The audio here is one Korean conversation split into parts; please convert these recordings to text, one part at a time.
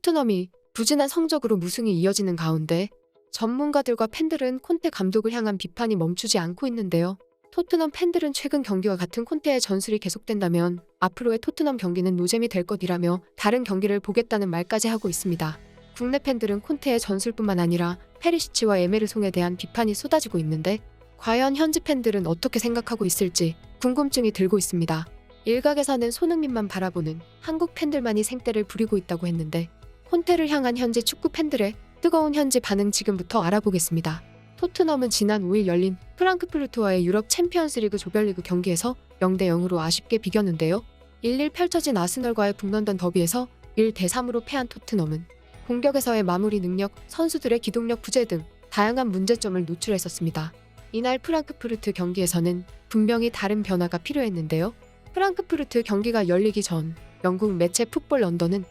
토트넘이 부진한 성적으로 무승이 이어지는 가운데 전문가들과 팬들은 콘테 감독을 향한 비판이 멈추지 않고 있는데요. 토트넘 팬들은 최근 경기와 같은 콘테의 전술이 계속된다면 앞으로의 토트넘 경기는 노잼이 될 것이라며 다른 경기를 보겠다는 말까지 하고 있습니다. 국내 팬들은 콘테의 전술뿐만 아니라 페리시치와 에메르송에 대한 비판이 쏟아지고 있는데 과연 현지 팬들은 어떻게 생각하고 있을지 궁금증이 들고 있습니다. 일각에서는 손흥민만 바라보는 한국 팬들만이 생떼를 부리고 있다고 했는데 콘테를 향한 현지 축구 팬들의 뜨거운 현지 반응 지금부터 알아보겠습니다. 토트넘은 지난 5일 열린 프랑크푸르트와의 유럽 챔피언스리그 조별리그 경기에서 0대0으로 아쉽게 비겼는데요. 1-1 펼쳐진 아스널과의 북런던 더비에서 1대3으로 패한 토트넘은 공격에서의 마무리 능력, 선수들의 기동력 부재 등 다양한 문제점을 노출했었습니다. 이날 프랑크푸르트 경기에서는 분명히 다른 변화가 필요했는데요. 프랑크푸르트 경기가 열리기 전 영국 매체 풋볼 런던은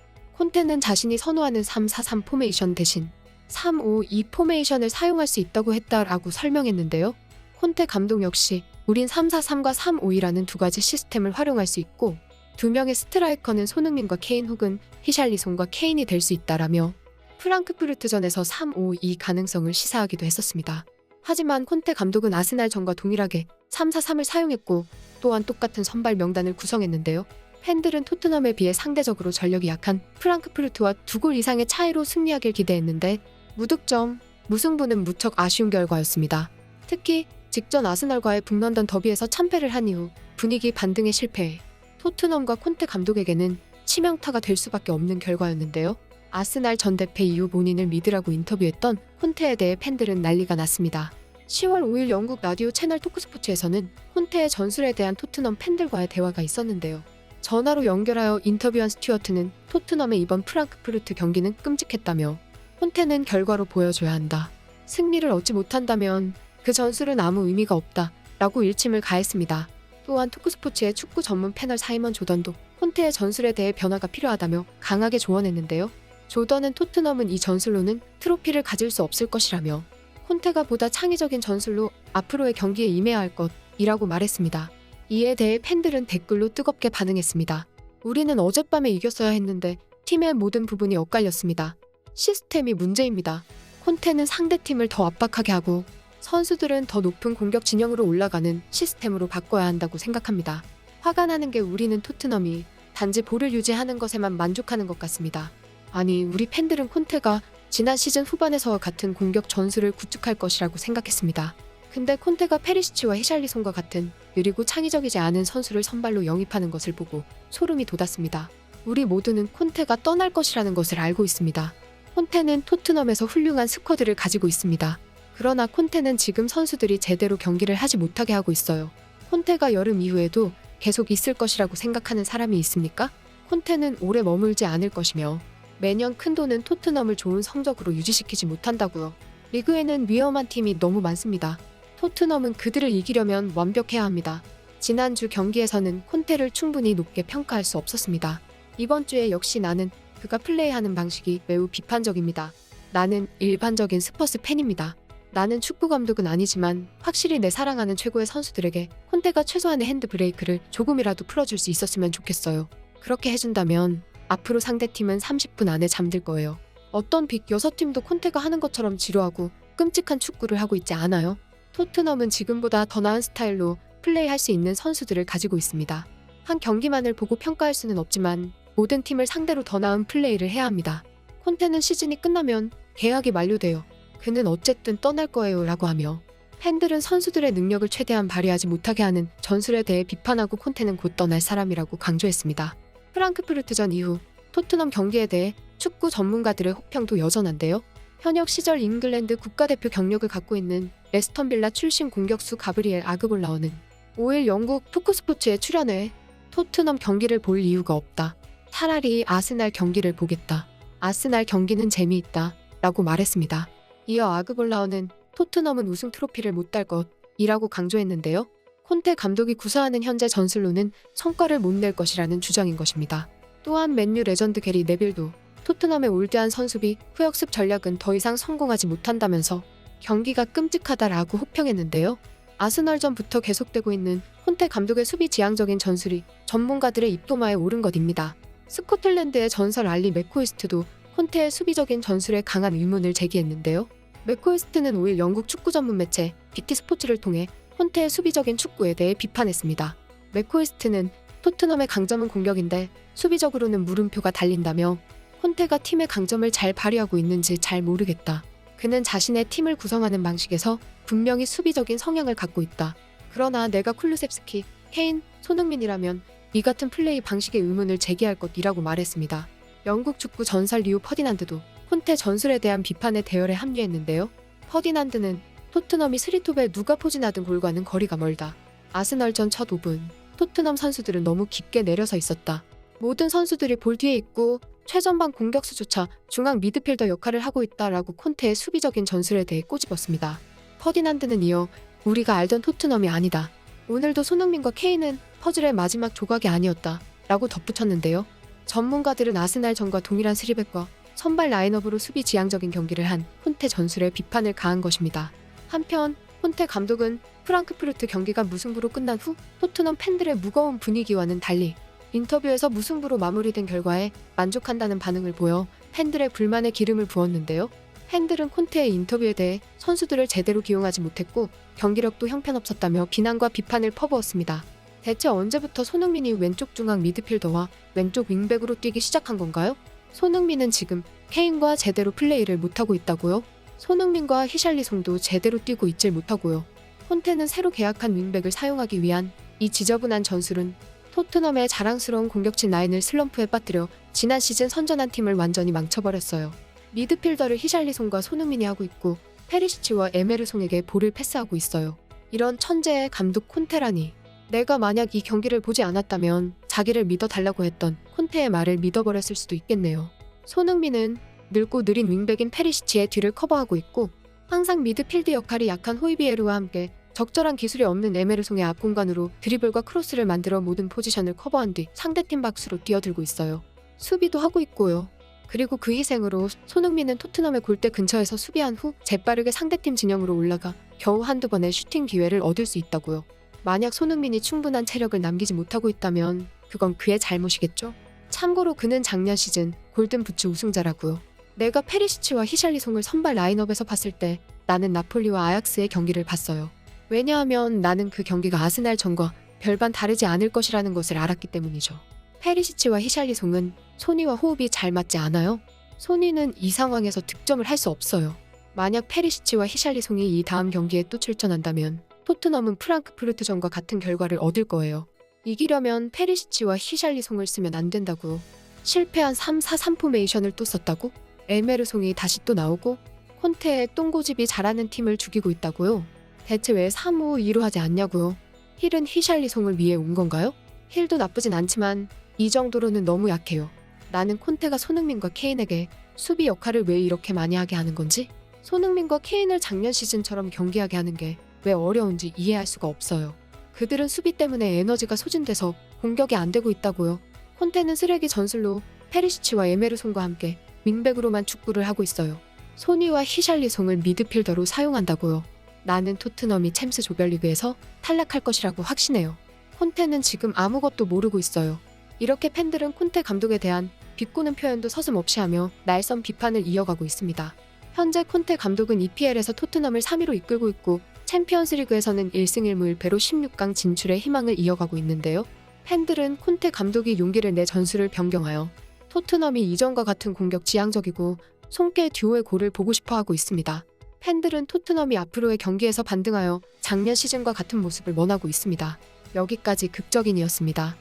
콘테는 자신이 선호하는 3-4-3 포메이션 대신 3-5-2 포메이션을 사용할 수 있다고 했다라고 설명했는데요. 콘테 감독 역시 우린 3-4-3과 3-5-2라는 두 가지 시스템을 활용할 수 있고 두 명의 스트라이커는 손흥민과 케인 혹은 히샬리송과 케인이 될 수 있다라며 프랑크푸르트전에서 3-5-2 가능성을 시사하기도 했었습니다. 하지만 콘테 감독은 아스날전과 동일하게 3-4-3을 사용했고 또한 똑같은 선발 명단을 구성했는데요. 팬들은 토트넘에 비해 상대적으로 전력이 약한 프랑크푸르트와 2골 이상의 차이로 승리하길 기대했는데 무득점, 무승부는 무척 아쉬운 결과였습니다. 특히 직전 아스널과의 북런던 더비에서 참패를 한 이후 분위기 반등에 실패해 토트넘과 콘테 감독에게는 치명타가 될 수밖에 없는 결과였는데요. 아스날 전 대패 이후 본인을 믿으라고 인터뷰했던 콘테에 대해 팬들은 난리가 났습니다. 10월 5일 영국 라디오 채널 토크스포츠에서는 콘테의 전술에 대한 토트넘 팬들과의 대화가 있었는데요. 전화로 연결하여 인터뷰한 스튜어트는 토트넘의 이번 프랑크푸르트 경기는 끔찍했다며 콘테는 결과로 보여줘야 한다. 승리를 얻지 못한다면 그 전술은 아무 의미가 없다 라고 일침을 가했습니다. 또한 토크스포츠의 축구 전문 패널 사이먼 조던도 콘테의 전술에 대해 변화가 필요하다며 강하게 조언했는데요. 조던은 토트넘은 이 전술로는 트로피를 가질 수 없을 것이라며 콘테가 보다 창의적인 전술로 앞으로의 경기에 임해야 할 것이라고 말했습니다. 이에 대해 팬들은 댓글로 뜨겁게 반응했습니다. 우리는 어젯밤에 이겼어야 했는데 팀의 모든 부분이 엇갈렸습니다. 시스템이 문제입니다. 콘테는 상대팀을 더 압박하게 하고 선수들은 더 높은 공격 진영으로 올라가는 시스템으로 바꿔야 한다고 생각합니다. 화가 나는 게 우리는 토트넘이 단지 볼을 유지하는 것에만 만족하는 것 같습니다. 아니, 우리 팬들은 콘테가 지난 시즌 후반에서와 같은 공격 전술을 구축할 것이라고 생각했습니다. 근데 콘테가 페리시치와 히샬리송과 같은 느리고 창의적이지 않은 선수를 선발로 영입하는 것을 보고 소름이 돋았습니다. 우리 모두는 콘테가 떠날 것이라는 것을 알고 있습니다. 콘테는 토트넘에서 훌륭한 스쿼드를 가지고 있습니다. 그러나 콘테는 지금 선수들이 제대로 경기를 하지 못하게 하고 있어요. 콘테가 여름 이후에도 계속 있을 것이라고 생각하는 사람이 있습니까? 콘테는 오래 머물지 않을 것이며 매년 큰 돈은 토트넘을 좋은 성적으로 유지시키지 못한다고요. 리그에는 위험한 팀이 너무 많습니다. 토트넘은 그들을 이기려면 완벽해야 합니다. 지난주 경기에서는 콘테를 충분히 높게 평가할 수 없었습니다. 이번 주에 역시 나는 그가 플레이하는 방식이 매우 비판적입니다. 나는 일반적인 스퍼스 팬입니다. 나는 축구 감독은 아니지만 확실히 내 사랑하는 최고의 선수들에게 콘테가 최소한의 핸드브레이크를 조금이라도 풀어줄 수 있었으면 좋겠어요. 그렇게 해준다면 앞으로 상대팀은 30분 안에 잠들 거예요. 어떤 빅 6팀도 콘테가 하는 것처럼 지루하고 끔찍한 축구를 하고 있지 않아요? 토트넘은 지금보다 더 나은 스타일로 플레이할 수 있는 선수들을 가지고 있습니다. 한 경기만을 보고 평가할 수는 없지만 모든 팀을 상대로 더 나은 플레이를 해야 합니다. 콘테는 시즌이 끝나면 계약이 만료돼요. 그는 어쨌든 떠날 거예요 라고 하며 팬들은 선수들의 능력을 최대한 발휘하지 못하게 하는 전술에 대해 비판하고 콘테는 곧 떠날 사람이라고 강조했습니다. 프랑크푸르트전 이후 토트넘 경기에 대해 축구 전문가들의 혹평도 여전한데요. 현역 시절 잉글랜드 국가대표 경력을 갖고 있는 레스턴 빌라 출신 공격수 가브리엘 아그볼라어는 5일 영국 토크스포츠에 출연해 토트넘 경기를 볼 이유가 없다. 차라리 아스날 경기를 보겠다. 아스날 경기는 재미있다. 라고 말했습니다. 이어 아그볼라어는 토트넘은 우승 트로피를 못 딸 것이라고 강조했는데요. 콘테 감독이 구사하는 현재 전술로는 성과를 못 낼 것이라는 주장인 것입니다. 또한 맨유 레전드 게리 네빌도 토트넘의 올드한 선수비 후역습 전략은 더 이상 성공하지 못한다면서 경기가 끔찍하다라고 혹평했는데요. 아스널전부터 계속되고 있는 콘테 감독의 수비 지향적인 전술이 전문가들의 입도마에 오른 것입니다. 스코틀랜드의 전설 알리 맥코이스트도 콘테의 수비적인 전술에 강한 의문을 제기했는데요. 맥코이스트는 5일 영국 축구 전문 매체 BT 스포츠를 통해 콘테의 수비적인 축구에 대해 비판했습니다. 맥코이스트는 토트넘의 강점은 공격인데 수비적으로는 물음표가 달린다며 콘테가 팀의 강점을 잘 발휘하고 있는지 잘 모르겠다. 그는 자신의 팀을 구성하는 방식에서 분명히 수비적인 성향을 갖고 있다. 그러나 내가 쿨루셉스키, 케인, 손흥민이라면 이 같은 플레이 방식에 의문을 제기할 것이라고 말했습니다. 영국 축구 전설 리오 퍼디난드도 콘테 전술에 대한 비판에 대열에 합류했는데요. 퍼디난드는 토트넘이 스리톱에 누가 포진하든 골과는 거리가 멀다. 아스널전 첫 5분, 토트넘 선수들은 너무 깊게 내려서 있었다. 모든 선수들이 볼 뒤에 있고 최전방 공격수조차 중앙 미드필더 역할을 하고 있다라고 콘테의 수비적인 전술에 대해 꼬집었습니다. 퍼디난드는 이어 우리가 알던 토트넘이 아니다. 오늘도 손흥민과 케인은 퍼즐의 마지막 조각이 아니었다. 라고 덧붙였는데요. 전문가들은 아스날전과 동일한 스리백과 선발 라인업으로 수비 지향적인 경기를 한 콘테 전술에 비판을 가한 것입니다. 한편 콘테 감독은 프랑크푸르트 경기가 무승부로 끝난 후 토트넘 팬들의 무거운 분위기와는 달리 인터뷰에서 무승부로 마무리된 결과에 만족한다는 반응을 보여 팬들의 불만에 기름을 부었는데요. 팬들은 콘테의 인터뷰에 대해 선수들을 제대로 기용하지 못했고 경기력도 형편없었다며 비난과 비판을 퍼부었습니다. 대체 언제부터 손흥민이 왼쪽 중앙 미드필더와 왼쪽 윙백으로 뛰기 시작한 건가요? 손흥민은 지금 케인과 제대로 플레이를 못하고 있다고요? 손흥민과 히샬리송도 제대로 뛰고 있질 못하고요. 콘테는 새로 계약한 윙백을 사용하기 위한 이 지저분한 전술은 토트넘의 자랑스러운 공격진 라인을 슬럼프에 빠뜨려 지난 시즌 선전한 팀을 완전히 망쳐버렸어요. 미드필더를 히샬리송과 손흥민이 하고 있고 페리시치와 에메르송에게 볼을 패스하고 있어요. 이런 천재의 감독 콘테라니. 내가 만약 이 경기를 보지 않았다면 자기를 믿어달라고 했던 콘테의 말을 믿어버렸을 수도 있겠네요. 손흥민은 늙고 느린 윙백인 페리시치의 뒤를 커버하고 있고 항상 미드필드 역할이 약한 호이비에르와 함께 적절한 기술이 없는 에메르송의 앞공간으로 드리블과 크로스를 만들어 모든 포지션을 커버한 뒤 상대팀 박스로 뛰어들고 있어요. 수비도 하고 있고요. 그리고 그 희생으로 손흥민은 토트넘의 골대 근처에서 수비한 후 재빠르게 상대팀 진영으로 올라가 겨우 한두 번의 슈팅 기회를 얻을 수 있다고요. 만약 손흥민이 충분한 체력을 남기지 못하고 있다면 그건 그의 잘못이겠죠? 참고로 그는 작년 시즌 골든부츠 우승자라고요. 내가 페리시치와 히샬리송을 선발 라인업에서 봤을 때 나는 나폴리와 아약스의 경기를 봤어요. 왜냐하면 나는 그 경기가 아스날전과 별반 다르지 않을 것이라는 것을 알았기 때문이죠. 페리시치와 히샬리송은 소니와 호흡이 잘 맞지 않아요. 소니는 이 상황에서 득점을 할 수 없어요. 만약 페리시치와 히샬리송이 이 다음 경기에 또 출전한다면 토트넘은 프랑크푸르트전과 같은 결과를 얻을 거예요. 이기려면 페리시치와 히샬리송을 쓰면 안 된다고요. 실패한 3-4-3 포메이션을 또 썼다고? 에메르송이 다시 또 나오고 콘테의 똥고집이 잘하는 팀을 죽이고 있다고요. 대체 왜 3-5-2로 하지 않냐고요. 힐은 히샬리송을 위해 온 건가요? 힐도 나쁘진 않지만 이 정도로는 너무 약해요. 나는 콘테가 손흥민과 케인에게 수비 역할을 왜 이렇게 많이 하게 하는 건지, 손흥민과 케인을 작년 시즌처럼 경기하게 하는 게 왜 어려운지 이해할 수가 없어요. 그들은 수비 때문에 에너지가 소진돼서 공격이 안 되고 있다고요. 콘테는 쓰레기 전술로 페리시치와 에메르송과 함께 윙백으로만 축구를 하고 있어요. 소니와 히샬리송을 미드필더로 사용한다고요. 나는 토트넘이 챔스 조별리그에서 탈락할 것이라고 확신해요. 콘테는 지금 아무것도 모르고 있어요. 이렇게 팬들은 콘테 감독에 대한 비꼬는 표현도 서슴없이 하며 날선 비판을 이어가고 있습니다. 현재 콘테 감독은 EPL에서 토트넘을 3위로 이끌고 있고 챔피언스리그에서는 1승 1무 1패로 16강 진출의 희망을 이어가고 있는데요. 팬들은 콘테 감독이 용기를 내 전술을 변경하여 토트넘이 이전과 같은 공격 지향적이고 손길 듀오의 골을 보고 싶어하고 있습니다. 팬들은 토트넘이 앞으로의 경기에서 반등하여 작년 시즌과 같은 모습을 원하고 있습니다. 여기까지 극적인이었습니다.